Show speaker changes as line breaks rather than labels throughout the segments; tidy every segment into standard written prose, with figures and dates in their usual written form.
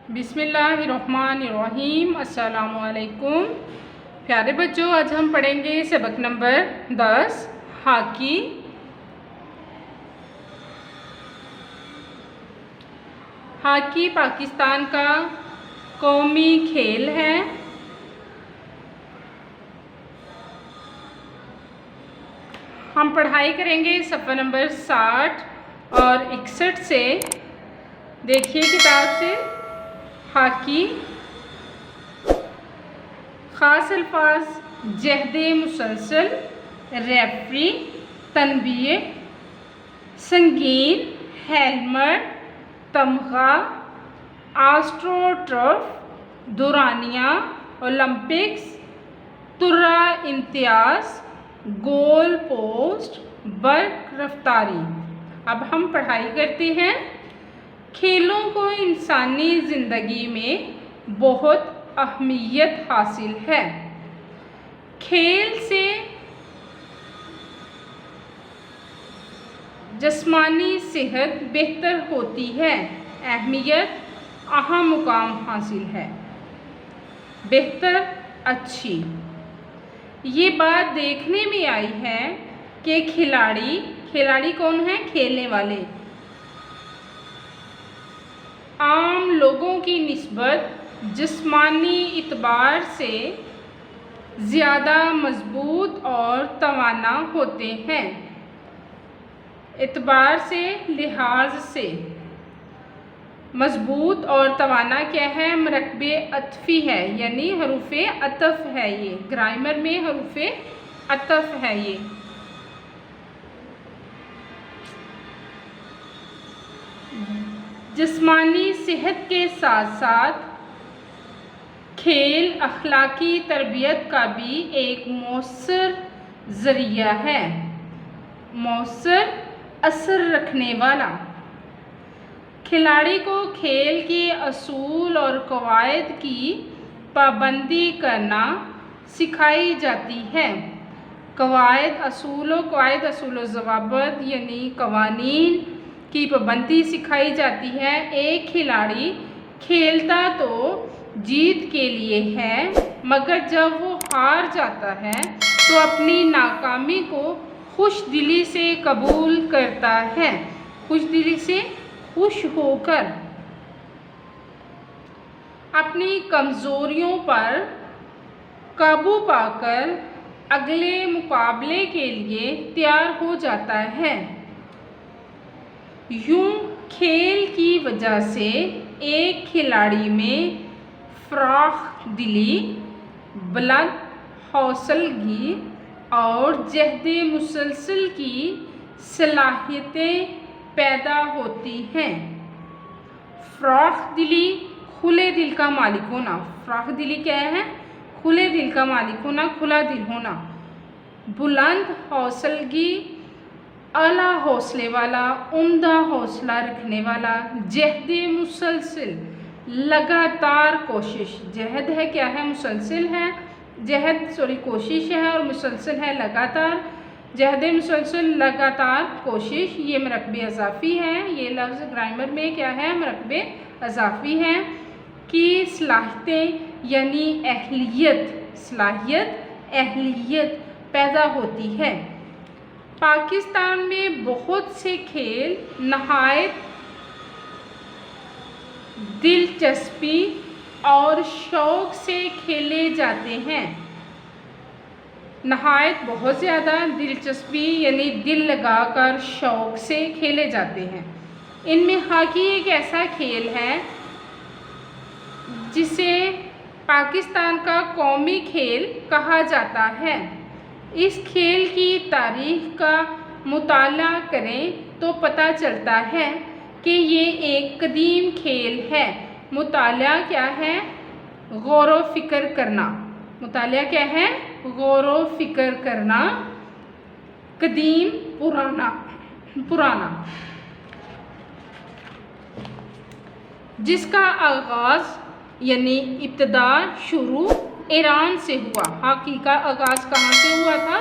बिस्मिल्लाहिर्रहमानिर्रहीम। अस्सलामुअलैकुम प्यारे बच्चों, आज हम पढ़ेंगे सबक नंबर 10 हॉकी। हॉकी पाकिस्तान का कौमी खेल है। हम पढ़ाई करेंगे सफ़ा नंबर 60 और 61 से। देखिए किताब से। हॉकी ख़ास अल्फाज जहदे मुसलसल, रेफरी, तनबीह, संगीन, हेलमेट, तमगा, आस्ट्रोट्रफ, दुरानिया, ओलंपिक्स, तुर्रा इम्तियाज़, गोल पोस्ट, बर्क रफ्तारी। अब हम पढ़ाई करते हैं। खेलों को इंसानी ज़िंदगी में बहुत अहमियत हासिल है। खेल से जिस्मानी सेहत बेहतर होती है। अहमियत अहम मुकाम हासिल है। बेहतर, अच्छी। ये बात देखने में आई है कि खिलाड़ी कौन है? खेलने वाले आम लोगों की निस्बत जिस्मानी इतबार से ज़्यादा मजबूत और तवाना होते हैं। इतबार से, लिहाज से मजबूत और तवाना क्या है? मरकबे अतफ़ी है, यानी हरूफ़े अतफ़ है। ये ग्रामर में हरूफ़े अतफ़ है। ये जिस्मानी सेहत के साथ साथ खेल अखलाकी तरबियत का भी एक मौसर ज़रिया है। मौसर असर रखने वाला। खिलाड़ी को खेल के असूल और कवायद की पाबंदी करना सिखाई जाती है। कवायद असूल ज़वाबित यानी कवानीन की पाबंदी सिखाई जाती है। एक खिलाड़ी खेलता तो जीत के लिए है, मगर जब वो हार जाता है तो अपनी नाकामी को खुश दिली से कबूल करता है। खुश दिली से, खुश होकर अपनी कमज़ोरियों पर काबू पाकर अगले मुकाबले के लिए तैयार हो जाता है। यूं खेल की वजह से एक खिलाड़ी में फ़राख दिली, बुलंद हौसलगी और जहदे मुसलसल की सलाहियतें पैदा होती हैं। फ़राख दिली, खुले दिल का मालिक होना। फ़राख दिली क्या है? खुले दिल का मालिक होना, खुला दिल होना। बुलंद हौसलगी, आला हौसले वाला, उम्दा हौसला रखने वाला। जहदे मुसलसल, लगातार कोशिश। जहद है क्या है? मुसलसल है। कोशिश है, और मुसलसल है लगातार। जहदे मुसलसल, लगातार कोशिश। ये मरकबे अज़ाफ़ी है। ये लफ्ज़ ग्रामर में क्या है? मरकबे अज़ाफ़ी है। की सलाहियतें यानी अहलियत पैदा होती है। पाकिस्तान में बहुत से खेल नहायत दिलचस्पी और शौक़ से खेले जाते हैं। नहायत बहुत ज़्यादा, दिलचस्पी यानी दिल लगाकर शौक़ से खेले जाते हैं। इनमें हॉकी एक ऐसा खेल है जिसे पाकिस्तान का कौमी खेल कहा जाता है। इस खेल की तारीख़ का मुताला करें तो पता चलता है कि ये एक कदीम खेल है। मुताला क्या है? गौर व फ़िक्र करना। मुताला क्या है? गौर व फ़िक्र करना। कदीम, पुराना। जिसका आगाज़ यानी इब्तिदा, शुरू ईरान से हुआ। हॉकी का आगाज़ कहाँ से हुआ था?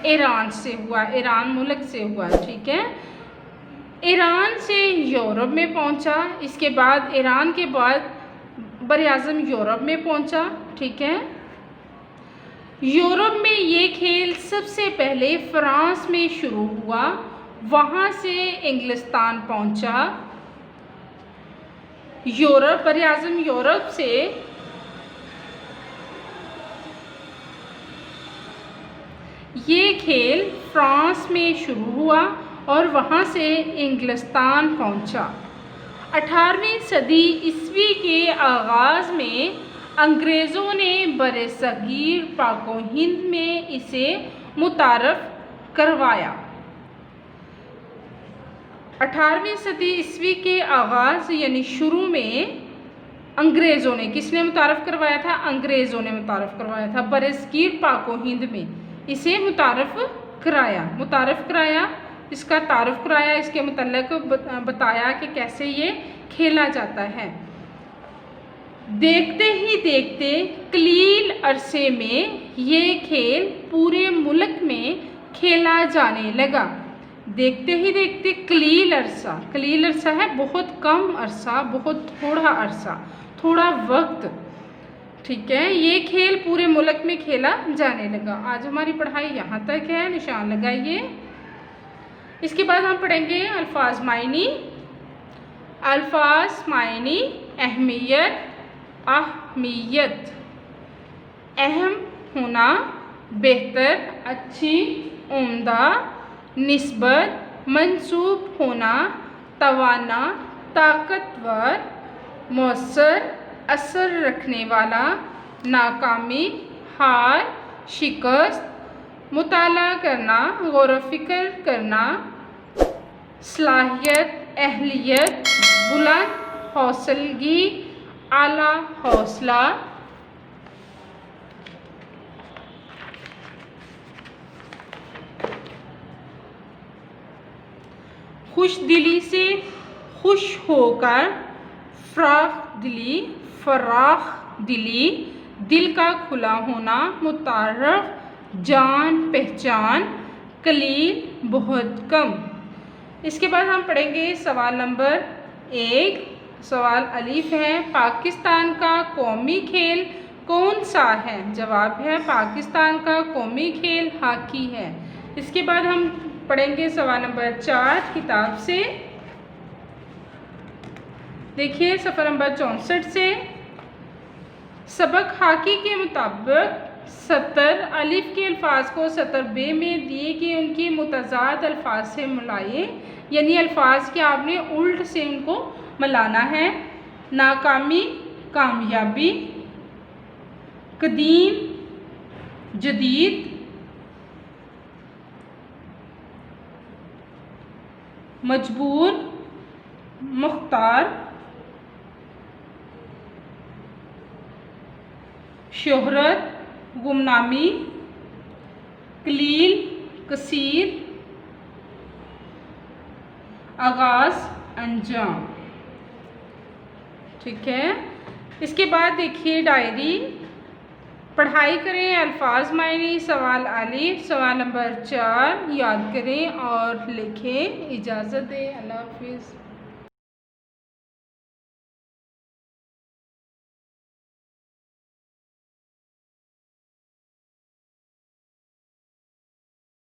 ईरान से हुआ। ईरान मुल्क से हुआ। ठीक है। ईरान से यूरोप में पहुंचा। इसके बाद ईरान के बाद बरआज़म यूरोप में पहुंचा। ठीक है, यूरोप में ये खेल सबसे पहले फ्रांस में शुरू हुआ, वहाँ से इंग्लिस्तान पहुंचा। यूरोप, बरआज़म यूरोप से ये खेल फ्रांस में शुरू हुआ और वहाँ से इंग्लिस्तान पहुंचा। 18वीं सदी ईस्वी के आगाज़ में अंग्रेज़ों ने बरसगीर पाको हिंद में इसे मुतारफ़ करवाया। 18वीं सदी ईस्वी के आगाज़ यानी शुरू में अंग्रेज़ों ने, किसने मुतारफ़ करवाया था? अंग्रेज़ों ने मुतारफ़ करवाया था। बरसगीर पाको हिंद में इसे मुतारफ़ कराया, इसका तारुफ कराया, इसके मुतल्लिक़ बताया कि कैसे ये खेला जाता है। देखते ही देखते कलील अरसे में ये खेल पूरे मुल्क में खेला जाने लगा। देखते ही देखते कलील अरसा है बहुत कम अरसा, बहुत थोड़ा अरसा, थोड़ा वक्त। ठीक है, ये खेल पूरे मुल्क में खेला जाने लगा। आज हमारी पढ़ाई यहाँ तक है, निशान लगाइए। इसके बाद हम पढ़ेंगे अल्फाज मायनी। अल्फाज मायनी अहमियत, अहम होना, बेहतर, अच्छी, उम्दा, निस्बत, मंसूब होना, तवाना, ताकतवर, मौसर, असर रखने वाला, नाकामी, हार, शिकस्त, मुताला करना, गौर फ़िक्र करना, सलाहियत, अहलियत, बुलंद हौसलगी, आला हौसला, खुश दिली से खुश होकर, फराख दिली, दिल का खुला होना, मुतारफ़, जान पहचान, कलील बहुत कम। इसके बाद हम पढ़ेंगे सवाल नंबर 1। सवाल अलीफ है, पाकिस्तान का कौमी खेल कौन सा है? जवाब है पाकिस्तान का कौमी खेल हॉकी है। इसके बाद हम पढ़ेंगे सवाल नंबर 4 किताब से। देखिए सफ़र नंबर 64 से, सबक हॉकी के मुताबिक सतर अलिफ के अल्फाज को सतर बे में दिए कि उनकी मुतज़ाद अल्फाज से मिलाइए, यानी अल्फाज के आपने उल्ट से उनको मिलाना है। नाकामी, कामयाबी, कदीम, जदीद, मजबूर, मुख्तार, शोहरत, गुमनामी, कलील, कसीर, आगाज़, अंजाम। ठीक है, इसके बाद देखिए डायरी। पढ़ाई करें अल्फाज मायने, सवाल अलिफ, सवाल नंबर 4 याद करें और लिखें। इजाज़त दें, अल्लाह हाफिज़।